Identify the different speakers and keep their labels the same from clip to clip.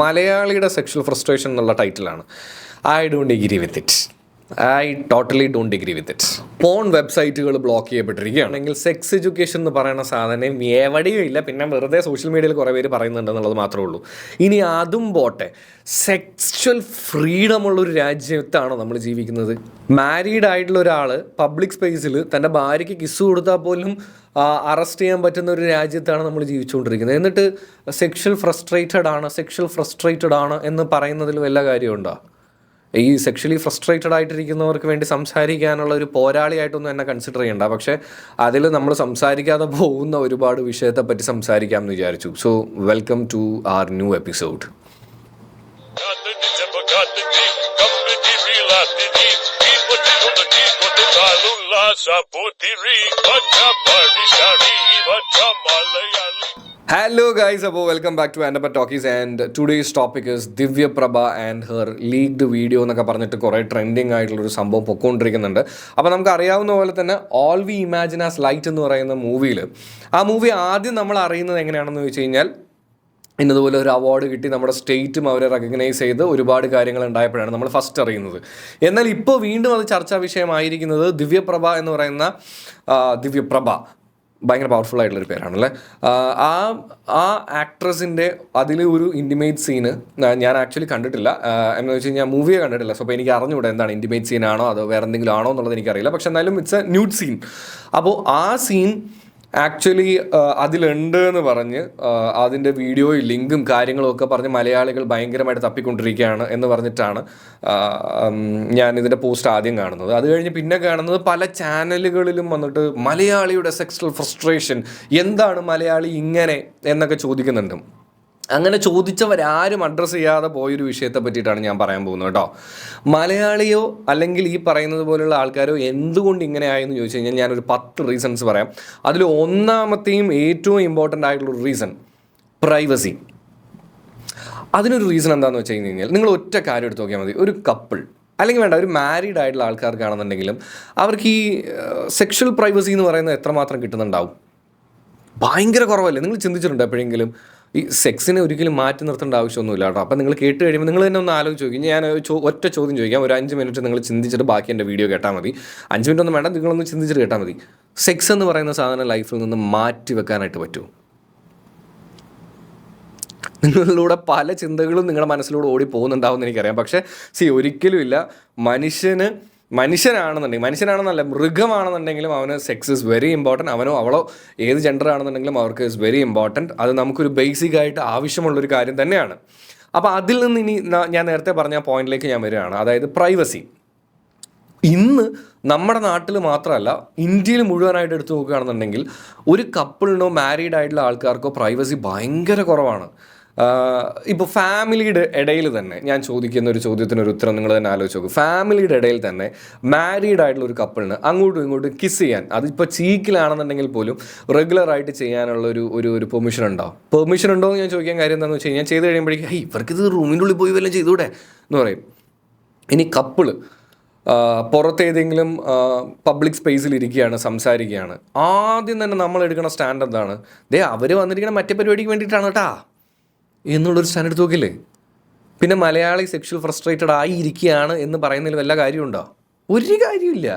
Speaker 1: മലയാളിയുടെ sexual frustration എന്നുള്ള ടൈറ്റിലാണ്. I don't agree with it. I totally don't agree with it. Porn വെബ്സൈറ്റുകൾ block ചെയ്യപ്പെട്ടിരിക്കുകയാണെങ്കിൽ സെക്സ് എഡ്യൂക്കേഷൻ എന്ന് പറയുന്ന സാധനം എവിടെയും ഇല്ല. പിന്നെ വെറുതെ സോഷ്യൽ മീഡിയയിൽ കുറേ പേര് പറയുന്നുണ്ടെന്നുള്ളത് മാത്രമേ ഉള്ളൂ. ഇനി അതും പോട്ടെ, സെക്സ്വൽ ഫ്രീഡം ഉള്ളൊരു രാജ്യത്താണ് നമ്മൾ ജീവിക്കുന്നത്. മാരീഡ് ആയിട്ടുള്ള ഒരാൾ പബ്ലിക് സ്പേസിൽ തൻ്റെ ഭാര്യയ്ക്ക് കിസ് കൊടുത്താൽ പോലും അറസ്റ്റ് ചെയ്യാൻ പറ്റുന്ന ഒരു രാജ്യത്താണ് നമ്മൾ ജീവിച്ചുകൊണ്ടിരിക്കുന്നത്. എന്നിട്ട് സെക്ഷൽ ഫ്രസ്ട്രേറ്റഡ് ആണ് എന്ന് പറയുന്നതിൽ വല്ല കാര്യമുണ്ടോ? ഈ സെക്ഷലി ഫ്രസ്ട്രേറ്റഡ് ആയിട്ടിരിക്കുന്നവർക്ക് വേണ്ടി സംസാരിക്കാനുള്ള ഒരു പോരാളിയായിട്ടൊന്നും എന്നെ കൺസിഡർ ചെയ്യണ്ട. പക്ഷേ അതിൽ നമ്മൾ സംസാരിക്കാതെ പോകുന്ന ഒരുപാട് വിഷയത്തെ പറ്റി സംസാരിക്കാം എന്ന് വിചാരിച്ചു. So welcome to our new episode. Hello guys, welcome back to Andapa Talkies and today's topic is Divya Prabha and her leaked video എന്നൊക്കെ പറഞ്ഞിട്ട് കുറേ ട്രെൻഡിങ് ആയിട്ടുള്ളൊരു സംഭവം പൊക്കോണ്ടിരിക്കുന്നുണ്ട്. അപ്പോൾ നമുക്ക് അറിയാവുന്ന പോലെ തന്നെ all we imagine as light എന്ന് പറയുന്ന മൂവിയിൽ ആ മൂവി ആദ്യം നമ്മൾ അറിയുന്നത് എങ്ങനെയാണെന്ന് വെച്ച് കഴിഞ്ഞാൽ ഇന്നതുപോലെ ഒരു അവാർഡ് കിട്ടി നമ്മുടെ സ്റ്റേറ്റും അവരെ റെക്കഗ്നൈസ് ചെയ്ത് ഒരുപാട് കാര്യങ്ങൾ ഉണ്ടായപ്പോഴാണ് നമ്മൾ ഫസ്റ്റ് അറിയുന്നത്. എന്നാൽ ഇപ്പോൾ വീണ്ടും അത് ചർച്ചാ വിഷയമായിരിക്കുന്നത് ദിവ്യപ്രഭ എന്ന് പറയുന്ന ദിവ്യപ്രഭ ഭയങ്കര പവർഫുൾ ആയിട്ടുള്ളൊരു പേരാണല്ലേ. ആ ആക്ട്രസിൻ്റെ അതിൽ ഒരു ഇൻറ്റിമേറ്റ് സീന് ഞാൻ ആക്ച്വലി കണ്ടിട്ടില്ല. എന്ന് വെച്ച് കഴിഞ്ഞാൽ മൂവിയെ കണ്ടിട്ടില്ല. സോ അപ്പോൾ എനിക്ക് അറിഞ്ഞുകൂടെ എന്താണ് ഇൻറ്റിമേറ്റ് സീനാണോ അതോ വേറെ എന്തെങ്കിലും ആണോ എന്നുള്ളത് എനിക്കറിയില്ല. പക്ഷെ എന്നാലും ഇറ്റ്സ് എ ന്യൂഡ് സീൻ. അപ്പോൾ ആ സീൻ ആക്ച്വലി അതിലുണ്ട് എന്ന് പറഞ്ഞ് അതിൻ്റെ വീഡിയോയും ലിങ്കും കാര്യങ്ങളും ഒക്കെ പറഞ്ഞ് മലയാളികൾ ഭയങ്കരമായിട്ട് തപ്പിക്കൊണ്ടിരിക്കുകയാണ് എന്ന് പറഞ്ഞിട്ടാണ് ഞാൻ ഇതിൻ്റെ പോസ്റ്റ് ആദ്യം കാണുന്നത്. അത് കഴിഞ്ഞ് പിന്നെ കാണുന്നത് പല ചാനലുകളിലും വന്നിട്ട് മലയാളിയുടെ സെക്സ്വൽ ഫ്രസ്ട്രേഷൻ, എന്താണ് മലയാളി ഇങ്ങനെ എന്നൊക്കെ ചോദിക്കുന്നുണ്ട്. അങ്ങനെ ചോദിച്ചവരാരും അഡ്രസ്സ് ചെയ്യാതെ പോയൊരു വിഷയത്തെ പറ്റിയിട്ടാണ് ഞാൻ പറയാൻ പോകുന്നത് കേട്ടോ. മലയാളിയോ അല്ലെങ്കിൽ ഈ പറയുന്നത് പോലുള്ള ആൾക്കാരോ എന്തുകൊണ്ട് ഇങ്ങനെ ആയെന്ന് ചോദിച്ചു കഴിഞ്ഞാൽ ഞാനൊരു 10 റീസൺസ് പറയാം. അതിൽ ഒന്നാമത്തെയും ഏറ്റവും ഇമ്പോർട്ടൻ്റ് ആയിട്ടുള്ളൊരു റീസൺ പ്രൈവസി. അതിനൊരു റീസൺ എന്താണെന്ന് വെച്ച് കഴിഞ്ഞാൽ നിങ്ങൾ ഒറ്റ കാര്യം എടുത്ത് നോക്കിയാൽ മതി. ഒരു കപ്പിൾ അല്ലെങ്കിൽ വേണ്ട ഒരു മാരീഡ് ആയിട്ടുള്ള ആൾക്കാർക്കാണെന്നുണ്ടെങ്കിലും അവർക്ക് ഈ സെക്ഷൽ പ്രൈവസി എന്ന് പറയുന്നത് എത്രമാത്രം കിട്ടുന്നുണ്ടാവും? ഭയങ്കര കുറവല്ലേ? നിങ്ങൾ ചിന്തിച്ചിട്ടുണ്ടോ എപ്പോഴെങ്കിലും? ഈ സെക്സിനെ ഒരിക്കലും മാറ്റി നിർത്തേണ്ട ആവശ്യമൊന്നുമില്ല കേട്ടോ. അപ്പം നിങ്ങൾ കേട്ട് കഴിയുമ്പോൾ നിങ്ങൾ തന്നെ ഒന്ന് ആലോചിച്ച് നോക്കി. ഞാൻ ഒറ്റ ചോദ്യം ചോദിക്കാം, ഒരു 5 മിനിറ്റ് നിങ്ങൾ ചിന്തിച്ചിട്ട് ബാക്കി എൻ്റെ വീഡിയോ കേട്ടാൽ മതി. 5 മിനിറ്റ് ഒന്നും വേണ്ട, നിങ്ങളൊന്ന് ചിന്തിച്ചിട്ട് കേട്ടാൽ മതി. സെക്സ് എന്ന് പറയുന്ന സാധനം ലൈഫിൽ നിന്ന് മാറ്റി വെക്കാനായിട്ട് പറ്റുമോ? നിങ്ങളിലൂടെ പല ചിന്തകളും നിങ്ങളുടെ മനസ്സിലൂടെ ഓടി പോകുന്നുണ്ടാവുമെന്ന് എനിക്കറിയാം. പക്ഷേ ഒരിക്കലും ഇല്ല. മനുഷ്യനാണെന്നല്ല മൃഗമാണെന്നുണ്ടെങ്കിലും അവന് സെക്സ് ഇസ് വെരി ഇമ്പോർട്ടൻറ്റ്. അവനോ അവളോ ഏത് ജെൻഡർ ആണെന്നുണ്ടെങ്കിലും അവർക്ക് ഇസ് വെരി ഇമ്പോർട്ടൻറ്റ്. അത് നമുക്കൊരു ബേസിക് ആയിട്ട് ആവശ്യമുള്ളൊരു കാര്യം തന്നെയാണ്. അപ്പോൾ അതിൽ നിന്ന് ഇനി ഞാൻ നേരത്തെ പറഞ്ഞ പോയിന്റിലേക്ക് ഞാൻ വരികയാണ്. അതായത് പ്രൈവസി. ഇന്ന് നമ്മുടെ നാട്ടിൽ മാത്രമല്ല ഇന്ത്യയിൽ മുഴുവനായിട്ട് എടുത്തു നോക്കുകയാണെന്നുണ്ടെങ്കിൽ ഒരു കപ്പിളിനോ മാരീഡ് ആയിട്ടുള്ള ആൾക്കാർക്കോ പ്രൈവസി ഭയങ്കര കുറവാണ്. ഇപ്പോൾ ഫാമിലിയുടെ ഇടയിൽ തന്നെ ഞാൻ ചോദിക്കുന്ന ഒരു ചോദ്യത്തിനൊരു ഉത്തരം നിങ്ങൾ തന്നെ ആലോചിച്ച് നോക്കും. ഫാമിലിയുടെ ഇടയിൽ തന്നെ മാരീഡ് ആയിട്ടുള്ള ഒരു കപ്പിളിന് അങ്ങോട്ടും ഇങ്ങോട്ടും കിസ് ചെയ്യാൻ, അതിപ്പോൾ ചീക്കിലാണെന്നുണ്ടെങ്കിൽ പോലും റെഗുലറായിട്ട് ചെയ്യാനുള്ള ഒരു പെർമിഷൻ ഉണ്ടോ എന്ന് ഞാൻ ചോദിക്കാൻ കാര്യം എന്താണെന്ന് വെച്ച് കഴിഞ്ഞാൽ ചെയ്ത് കഴിയുമ്പോഴേക്കും ഇവർക്കിത് റൂമിൻ്റെ ഉള്ളിൽ പോയി വല്ലതും ചെയ്തൂടെ എന്ന് പറയും. ഇനി കപ്പിള് പുറത്തേതെങ്കിലും പബ്ലിക് സ്പേസിൽ ഇരിക്കുകയാണ്, സംസാരിക്കുകയാണ്, ആദ്യം തന്നെ നമ്മൾ എടുക്കുന്ന സ്റ്റാൻഡ് എന്താണ്? അവർ വന്നിരിക്കുന്ന മറ്റേ പരിപാടിക്ക് വേണ്ടിയിട്ടാണ് കേട്ടാ എന്നുള്ളൊരു സ്റ്റാൻഡ് എടുത്ത് നോക്കില്ലേ? പിന്നെ മലയാളി സെക്ഷൽ ഫ്രസ്ട്രേറ്റഡ് ആയിരിക്കുകയാണ് എന്ന് പറയുന്നതിൽ വല്ല കാര്യമുണ്ടോ? ഒരു കാര്യമില്ല.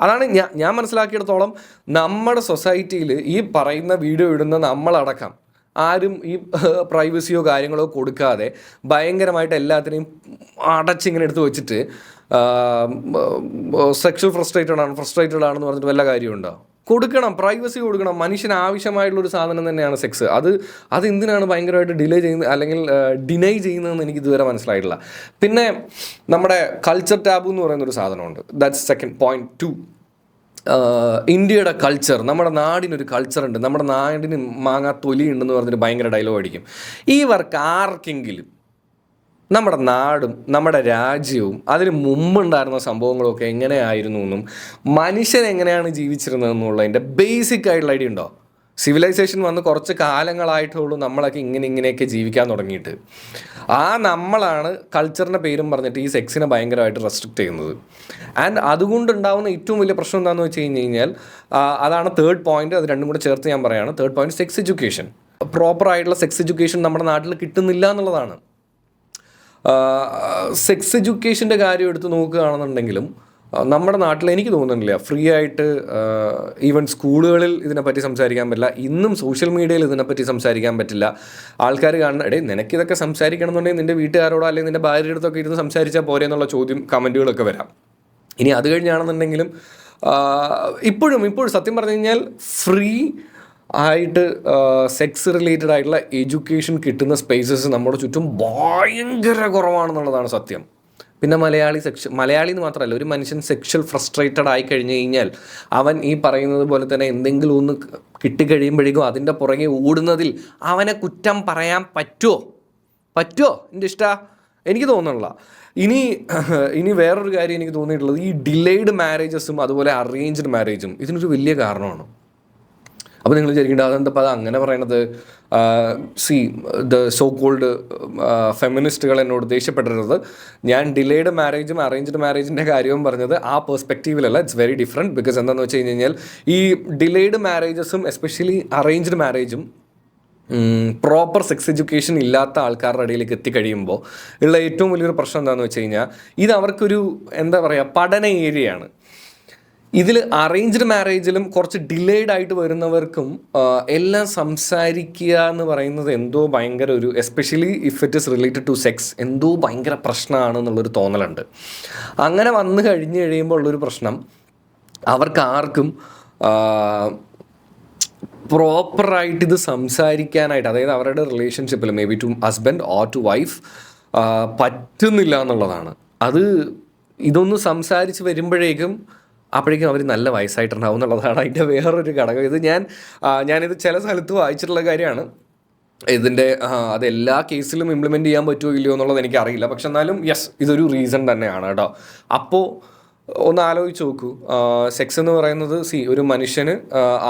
Speaker 1: അതാണ് ഞാൻ മനസ്സിലാക്കിയിടത്തോളം നമ്മുടെ സൊസൈറ്റിയിൽ ഈ പറയുന്ന വീഡിയോ ഇടുന്ന നമ്മളടക്കം ആരും ഈ പ്രൈവസിയോ കാര്യങ്ങളോ കൊടുക്കാതെ ഭയങ്കരമായിട്ട് എല്ലാത്തിനെയും അടച്ചിങ്ങനെ എടുത്ത് വെച്ചിട്ട് സെക്ഷൽ ഫ്രസ്ട്രേറ്റഡ് ആണെന്ന് പറഞ്ഞിട്ട് വല്ല കാര്യമുണ്ടോ? കൊടുക്കണം, പ്രൈവസി കൊടുക്കണം. മനുഷ്യന് ആവശ്യമായിട്ടുള്ളൊരു സാധനം തന്നെയാണ് സെക്സ്. അത് എന്തിനാണ് ഭയങ്കരമായിട്ട് ഡിലേ ചെയ്യുന്നത് അല്ലെങ്കിൽ ഡിനൈ ചെയ്യുന്നതെന്ന് എനിക്ക് ഇതുവരെ മനസ്സിലായിട്ടില്ല. പിന്നെ നമ്മുടെ കൾച്ചർ ടാബു എന്ന് പറയുന്നൊരു സാധനമുണ്ട്. That's second point 2. ഇന്ത്യയുടെ കൾച്ചർ, നമ്മുടെ നാടിനൊരു കൾച്ചറുണ്ട്, നമ്മുടെ നാടിന് മാങ്ങാ തൊലി ഉണ്ടെന്ന് പറഞ്ഞിട്ട് ഭയങ്കര ഡയലോഗ് അടിക്കും. ഇവർക്ക് ആർക്കെങ്കിലും നമ്മുടെ നാടും നമ്മുടെ രാജ്യവും അതിന് മുമ്പുണ്ടായിരുന്ന സംഭവങ്ങളൊക്കെ എങ്ങനെയായിരുന്നു എന്നും മനുഷ്യൻ എങ്ങനെയാണ് ജീവിച്ചിരുന്നതെന്നുള്ളതിൻ്റെ ബേസിക് ആയിട്ടുള്ള ഐഡിയ ഉണ്ടോ? സിവിലൈസേഷൻ വന്ന് കുറച്ച് കാലങ്ങളായിട്ടുള്ളൂ നമ്മളൊക്കെ ഇങ്ങനെയൊക്കെ ജീവിക്കാൻ തുടങ്ങിയിട്ട്. നമ്മളാണ് കൾച്ചറിൻ്റെ പേരും പറഞ്ഞിട്ട് ഈ സെക്സിനെ ഭയങ്കരമായിട്ട് റെസ്ട്രിക്റ്റ് ചെയ്യുന്നത്. ആൻഡ് അതുകൊണ്ടുണ്ടാകുന്ന ഏറ്റവും വലിയ പ്രശ്നം എന്താണെന്ന് വെച്ച് കഴിഞ്ഞാൽ അതാണ് തേർഡ് പോയിന്റ്. അത് രണ്ടും കൂടെ ചേർത്ത് ഞാൻ പറയുകയാണ്. Third point sex education. പ്രോപ്പറായിട്ടുള്ള സെക്സ് എഡ്യൂക്കേഷൻ നമ്മുടെ നാട്ടിൽ കിട്ടുന്നില്ല എന്നുള്ളതാണ്. സെക്സ് എഡ്യൂക്കേഷൻ്റെ കാര്യം എടുത്ത് നോക്കുകയാണെന്നുണ്ടെങ്കിലും നമ്മുടെ നാട്ടിൽ എനിക്ക് തോന്നുന്നില്ല ഫ്രീ ആയിട്ട് ഈവൻ സ്കൂളുകളിൽ ഇതിനെപ്പറ്റി സംസാരിക്കാൻ പറ്റില്ല. ഇന്നും സോഷ്യൽ മീഡിയയിൽ ഇതിനെപ്പറ്റി സംസാരിക്കാൻ പറ്റില്ല. ആൾക്കാർ കാണുന്ന നിനക്കിതൊക്കെ സംസാരിക്കണം എന്നുണ്ടെങ്കിൽ നിൻ്റെ വീട്ടുകാരോടോ അല്ലെങ്കിൽ നിൻ്റെ ഭാര്യയുടെ അടുത്തൊക്കെ ഇരുന്ന് സംസാരിച്ചാൽ പോരെ എന്നുള്ള ചോദ്യം കമൻറ്റുകളൊക്കെ വരാം. ഇനി അത് കഴിഞ്ഞാണെന്നുണ്ടെങ്കിലും ഇപ്പോഴും സത്യം പറഞ്ഞു കഴിഞ്ഞാൽ ഫ്രീ ആയിട്ട് സെക്സ് റിലേറ്റഡ് ആയിട്ടുള്ള എഡ്യൂക്കേഷൻ കിട്ടുന്ന സ്പേസസ് നമ്മുടെ ചുറ്റും ഭയങ്കര കുറവാണെന്നുള്ളതാണ് സത്യം. പിന്നെ മലയാളി എന്ന് മാത്രമല്ല, ഒരു മനുഷ്യൻ സെക്ഷൽ ഫ്രസ്ട്രേറ്റഡ് ആയി കഴിഞ്ഞ് കഴിഞ്ഞാൽ അവൻ ഈ പറയുന്നത് പോലെ തന്നെ എന്തെങ്കിലും ഒന്ന് കിട്ടിക്കഴിയുമ്പോഴേക്കും അതിൻ്റെ പുറകെ ഓടുന്നതിൽ അവനെ കുറ്റം പറയാൻ പറ്റുമോ എൻ്റെ എനിക്ക് തോന്നുന്നില്ല. ഇനി വേറൊരു കാര്യം എനിക്ക് തോന്നിയിട്ടുള്ളത്, ഈ ഡിലേഡ് മാരേജസും അതുപോലെ അറേഞ്ച്ഡ് മാരേജും ഇതിനൊരു വലിയ കാരണമാണ്. അപ്പോൾ നിങ്ങൾ വിചാരിക്കേണ്ടത് അതെന്തപ്പോൾ അത് അങ്ങനെ പറയണത്? ദ സോ കോൾഡ് ഫെമിനിസ്റ്റുകൾ എന്നോട് ദേഷ്യപ്പെടരുത്. ഞാൻ ഡിലേഡ് മാരേജും അറേഞ്ച്ഡ് മാരേജിൻ്റെ കാര്യവും പറഞ്ഞത് ആ പെർസ്പെക്റ്റീവിലല്ല. It's very different. ബിക്കോസ് എന്താണെന്ന് വെച്ച് കഴിഞ്ഞാൽ ഈ ഡിലേഡ് മാരേജസും എസ്പെഷ്യലി അറേഞ്ച്ഡ് മാരേജും പ്രോപ്പർ സെക്സ് എഡ്യൂക്കേഷൻ ഇല്ലാത്ത ആൾക്കാരുടെ ഇടയിലേക്ക് എത്തിക്കഴിയുമ്പോൾ ഉള്ള ഏറ്റവും വലിയൊരു പ്രശ്നം എന്താണെന്ന് വെച്ച് കഴിഞ്ഞാൽ ഇത് അവർക്കൊരു പഠന ഏരിയയാണ്. ഇതിൽ അറേഞ്ച്ഡ് മാരേജിലും കുറച്ച് ഡിലേഡ് ആയിട്ട് വരുന്നവർക്കും എല്ലാം സംസാരിക്കുക എന്ന് പറയുന്നത് എന്തോ ഭയങ്കര ഒരു, especially if it is related to sex, എന്തോ ഭയങ്കര പ്രശ്നമാണ് എന്നുള്ളൊരു തോന്നലുണ്ട്. അങ്ങനെ വന്നു കഴിയുമ്പോൾ ഉള്ളൊരു പ്രശ്നം, അവർക്ക് ആർക്കും പ്രോപ്പറായിട്ട് ഇത് സംസാരിക്കാനായിട്ട്, അതായത് അവരുടെ റിലേഷൻഷിപ്പിൽ maybe to husband or to wife പറ്റുന്നില്ല എന്നുള്ളതാണ്. ഇതൊന്ന് സംസാരിച്ച് വരുമ്പോഴേക്കും അപ്പോഴേക്കും അവർ നല്ല വയസ്സായിട്ടുണ്ടാവും എന്നുള്ളതാണ് അതിൻ്റെ വേറൊരു ഘടകം. ഇത് ഞാനിത് ചില സ്ഥലത്ത് വായിച്ചിട്ടുള്ള കാര്യമാണ്. ഇതിൻ്റെ അത് എല്ലാ കേസിലും ഇംപ്ലിമെൻറ്റ് ചെയ്യാൻ പറ്റുമോ ഇല്ലയോ എന്നുള്ളത് എനിക്കറിയില്ല. പക്ഷെ എന്നാലും യെസ്, ഇതൊരു റീസൺ തന്നെയാണ് കേട്ടോ. അപ്പോൾ ഒന്ന് ആലോചിച്ച് നോക്കൂ, സെക്സ് എന്ന് പറയുന്നത് ഒരു മനുഷ്യന്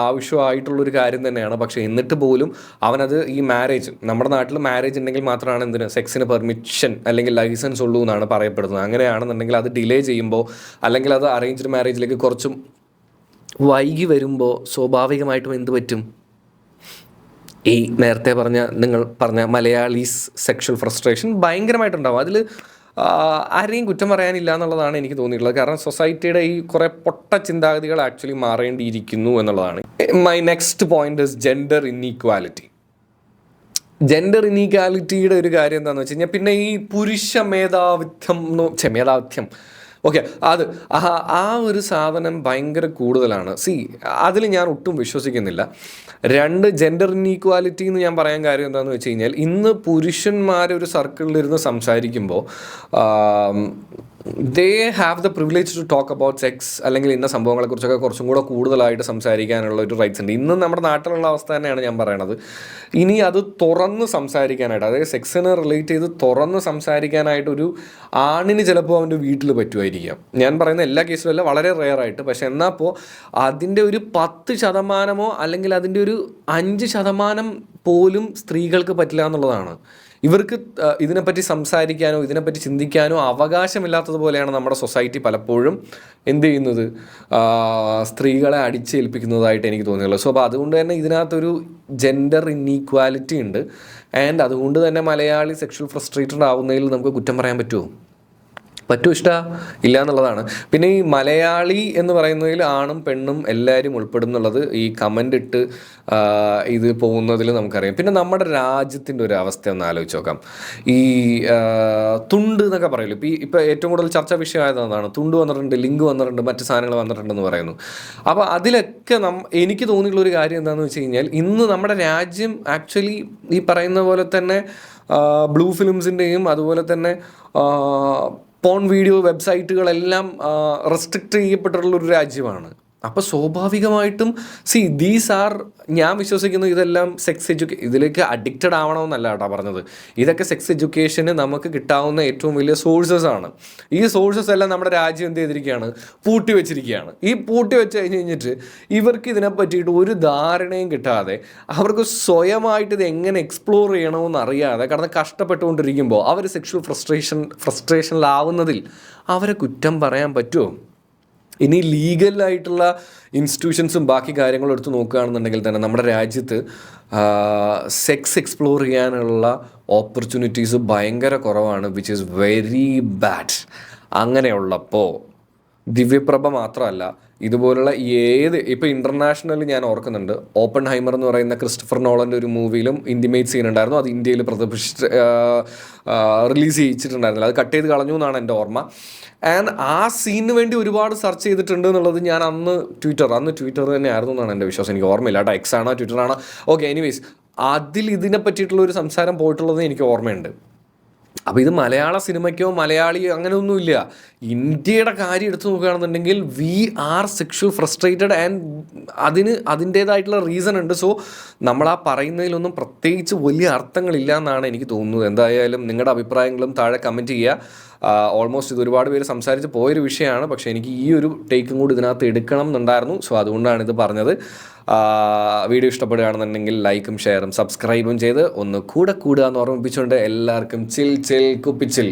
Speaker 1: ആവശ്യമായിട്ടുള്ളൊരു കാര്യം തന്നെയാണ്. പക്ഷേ എന്നിട്ട് പോലും അവനത് ഈ മാരേജ്, നമ്മുടെ നാട്ടിൽ മാരേജ് ഉണ്ടെങ്കിൽ മാത്രമാണ് സെക്സിന് പെർമിഷൻ അല്ലെങ്കിൽ ലൈസൻസ് ഉള്ളൂ എന്നാണ് പറയപ്പെടുന്നത്. അങ്ങനെയാണെന്നുണ്ടെങ്കിൽ അത് ഡിലേ ചെയ്യുമ്പോൾ അല്ലെങ്കിൽ അത് അറേഞ്ച്ഡ് മാരേജിലേക്ക് കുറച്ചും വൈകി വരുമ്പോൾ സ്വാഭാവികമായിട്ടും എന്ത് പറ്റും? ഈ നേരത്തെ നിങ്ങൾ പറഞ്ഞ മലയാളീസ് സെക്ഷൽ ഫ്രസ്ട്രേഷൻ ഭയങ്കരമായിട്ടുണ്ടാവും. അതിൽ ആരെയും കുറ്റം പറയാനില്ല എന്നുള്ളതാണ് എനിക്ക് തോന്നിയിട്ടുള്ളത്. കാരണം സൊസൈറ്റിയുടെ ഈ കുറേ പൊട്ട ചിന്താഗതികൾ ആക്ച്വലി മാറേണ്ടിയിരിക്കുന്നു എന്നുള്ളതാണ്. My next point is gender inequality. Gender ഇൻഈക്വാലിറ്റിയുടെ ഒരു കാര്യം എന്താണെന്ന് വെച്ച് കഴിഞ്ഞാൽ, പിന്നെ ഈ പുരുഷ മേധാവിത്വം ഓക്കെ, ആ ഒരു സാധനം ഭയങ്കര കൂടുതലാണ്. അതിൽ ഞാൻ ഒട്ടും വിശ്വസിക്കുന്നില്ല. ജെൻഡർ ഇൻഈക്വാലിറ്റി എന്ന് ഞാൻ പറയാൻ കാര്യം എന്താണെന്ന് വെച്ച് കഴിഞ്ഞാൽ, ഇന്ന് പുരുഷന്മാരൊരു സർക്കിളിലിരുന്ന് സംസാരിക്കുമ്പോൾ they have the privilege to talk about sex അല്ലെങ്കിൽ ഇന്ന സംഭവങ്ങളെക്കുറിച്ചൊക്കെ കുറച്ചും കൂടെ കൂടുതലായിട്ട് സംസാരിക്കാനുള്ള ഒരു റൈറ്റ്സ് ഉണ്ട്. ഇന്ന് നമ്മുടെ നാട്ടിലുള്ള അവസ്ഥ തന്നെയാണ് ഞാൻ പറയണത്. ഇനി അത് തുറന്ന് സംസാരിക്കാനായിട്ട്, അതായത് സെക്സിനെ റിലേറ്റ് ചെയ്ത് തുറന്ന് സംസാരിക്കാനായിട്ടൊരു ആണിന് ചിലപ്പോൾ അവൻ്റെ വീട്ടിൽ പറ്റുമായിരിക്കാം. ഞാൻ പറയുന്ന എല്ലാ കേസിലും അല്ല, വളരെ റെയറായിട്ട്. പക്ഷെ എന്നാൽ അതിൻ്റെ ഒരു 10% അല്ലെങ്കിൽ അതിൻ്റെ ഒരു 5% പോലും സ്ത്രീകൾക്ക് പറ്റില്ല എന്നുള്ളതാണ്. ഇവർക്ക് ഇതിനെപ്പറ്റി സംസാരിക്കാനോ ഇതിനെപ്പറ്റി ചിന്തിക്കാനോ അവകാശമില്ലാത്തതുപോലെയാണ് നമ്മുടെ സൊസൈറ്റി പലപ്പോഴും എന്ത് ചെയ്യുന്നത്, സ്ത്രീകളെ അടിച്ചേൽപ്പിക്കുന്നതായിട്ട് എനിക്ക് തോന്നിയുള്ളൂ. അപ്പോൾ അതുകൊണ്ട് തന്നെ ഇതിനകത്തൊരു ജെൻഡർ ഇൻഈക്വാലിറ്റി ഉണ്ട്. ആൻഡ് അതുകൊണ്ട് തന്നെ മലയാളി സെക്ഷൽ ഫ്രസ്ട്രേറ്റഡ് ആവുന്നതിൽ നമുക്ക് കുറ്റം പറയാൻ പറ്റുമോ? ഇല്ല എന്നുള്ളതാണ്. പിന്നെ ഈ മലയാളി എന്ന് പറയുന്നതിൽ ആണും പെണ്ണും എല്ലാവരും ഉൾപ്പെടുന്നുള്ളത് ഈ കമൻ്റ് ഇട്ട് ഇത് പോകുന്നതിൽ നമുക്കറിയാം. പിന്നെ നമ്മുടെ രാജ്യത്തിൻ്റെ ഒരു അവസ്ഥ ഒന്ന് ആലോചിച്ച് നോക്കാം. ഈ തുണ്ട് എന്നൊക്കെ പറയില്ല, ഇപ്പോൾ ഏറ്റവും കൂടുതൽ ചർച്ചാ വിഷയമായതാണ്. തുണ്ട് വന്നിട്ടുണ്ട്, ലിങ്ക് വന്നിട്ടുണ്ട്, മറ്റ് സാധനങ്ങൾ വന്നിട്ടുണ്ടെന്ന് പറയുന്നു. അപ്പോൾ അതിലൊക്കെ എനിക്ക് തോന്നിയിട്ടുള്ളൊരു കാര്യം എന്താണെന്ന് വെച്ച് കഴിഞ്ഞാൽ, ഇന്ന് നമ്മുടെ രാജ്യം ആക്ച്വലി ഈ പറയുന്ന പോലെ തന്നെ ബ്ലൂ ഫിലിംസിൻ്റെയും അതുപോലെ തന്നെ പോൺ വീഡിയോ വെബ്സൈറ്റുകളെല്ലാം റെസ്ട്രിക്റ്റ് ചെയ്യപ്പെട്ടിട്ടുള്ളൊരു രാജ്യമാണ്. അപ്പോൾ സ്വാഭാവികമായിട്ടും ഞാൻ വിശ്വസിക്കുന്നു ഇതെല്ലാം ഇതിലേക്ക് അഡിക്റ്റഡ് ആവണമെന്നല്ല കേട്ടോ പറഞ്ഞത്. ഇതൊക്കെ സെക്സ് എഡ്യൂക്കേഷന് നമുക്ക് കിട്ടാവുന്ന ഏറ്റവും വലിയ സോഴ്സസ് ആണ്. ഈ സോഴ്സസ് എല്ലാം നമ്മുടെ രാജ്യം എന്ത് ചെയ്തിരിക്കുകയാണ്, പൂട്ടി വെച്ചിരിക്കുകയാണ്. ഈ പൂട്ടി വെച്ച് കഴിഞ്ഞിട്ട് ഇവർക്ക് ഇതിനെ പറ്റിയിട്ട് ഒരു ധാരണയും കിട്ടാതെ അവർക്ക് സ്വയമായിട്ട് ഇത് എങ്ങനെ എക്സ്പ്ലോർ ചെയ്യണമെന്ന് അറിയാതെ കടന്ന് കഷ്ടപ്പെട്ടുകൊണ്ടിരിക്കുമ്പോൾ അവർ സെക്ഷൽ ഫ്രസ്ട്രേഷനിലാവുന്നതിൽ അവരെ കുറ്റം പറയാൻ പറ്റുമോ? ഇനി ലീഗലായിട്ടുള്ള ഇൻസ്റ്റിറ്റ്യൂഷൻസും ബാക്കി കാര്യങ്ങളും എടുത്ത് നോക്കുകയാണെന്നുണ്ടെങ്കിൽ തന്നെ നമ്മുടെ രാജ്യത്ത് സെക്സ് എക്സ്പ്ലോർ ചെയ്യാനുള്ള ഓപ്പർച്യൂണിറ്റീസ് ഭയങ്കര കുറവാണ്, വിച്ച് ഈസ് വെരി ബാഡ്. അങ്ങനെയുള്ളപ്പോൾ ദിവ്യപ്രഭ മാത്രമല്ല, ഇതുപോലുള്ള ഇപ്പോൾ ഇൻ്റർനാഷണലി ഞാൻ ഓർക്കുന്നുണ്ട്, ഓപ്പൺ ഹൈമർ എന്ന് പറയുന്ന ക്രിസ്റ്റഫർ നോളൻ്റെ ഒരു മൂവിയിലും ഇൻറ്റിമേറ്റ് സീൻ ഉണ്ടായിരുന്നു. അത് ഇന്ത്യയിൽ റിലീസ് ചെയ്യിച്ചിട്ടുണ്ടായിരുന്നില്ല, അത് കട്ട് ചെയ്ത് കളഞ്ഞു എന്നാണ് എൻ്റെ ഓർമ്മ. ആൻഡ് ആ സീനിന് വേണ്ടി ഒരുപാട് സെർച്ച് ചെയ്തിട്ടുണ്ട് എന്നുള്ളത് ഞാൻ അന്ന് ട്വിറ്റർ തന്നെ ആയിരുന്നു എന്നാണ് എൻ്റെ വിശ്വാസം. എനിക്ക് ഓർമ്മയില്ല കേട്ടോ, എക്സ് ആണോ ട്വിറ്ററാണോ, ഓക്കെ. എനിവേസ് അതിൽ ഇതിനെ പറ്റിയിട്ടുള്ള ഒരു സംസാരം പോയിട്ടുള്ളത് എനിക്ക് ഓർമ്മയുണ്ട്. അപ്പോൾ ഇത് മലയാള സിനിമയ്ക്കോ മലയാളി അങ്ങനെയൊന്നുമില്ല, ഇന്ത്യയുടെ കാര്യം എടുത്തു നോക്കുകയാണെന്നുണ്ടെങ്കിൽ we are sexual frustrated and അതിൻ്റേതായിട്ടുള്ള റീസൺ ഉണ്ട്. സോ നമ്മൾ ആ പറയുന്നതിലൊന്നും പ്രത്യേകിച്ച് വലിയ അർത്ഥങ്ങളില്ല എന്നാണ് എനിക്ക് തോന്നുന്നത്. എന്തായാലും നിങ്ങളുടെ അഭിപ്രായങ്ങളും താഴെ കമൻറ്റ് ചെയ്യുക. ഓൾമോസ്റ്റ് ഇത് ഒരുപാട് പേര് സംസാരിച്ച് പോയൊരു വിഷയമാണ്, പക്ഷേ എനിക്ക് ഈ ഒരു ടേക്കും കൂടി ഇതിനകത്ത് എടുക്കണം എന്നുണ്ടായിരുന്നു. സോ അതുകൊണ്ടാണ് ഇത് പറഞ്ഞത്. വീഡിയോ ഇഷ്ടപ്പെടുകയാണെന്നുണ്ടെങ്കിൽ ലൈക്കും ഷെയറും സബ്സ്ക്രൈബും ചെയ്ത് ഒന്ന് കൂടെ കൂടുക എന്ന് ഓർമ്മിപ്പിച്ചുകൊണ്ട് എല്ലാവർക്കും ചിൽ കുപ്പിച്ചിൽ.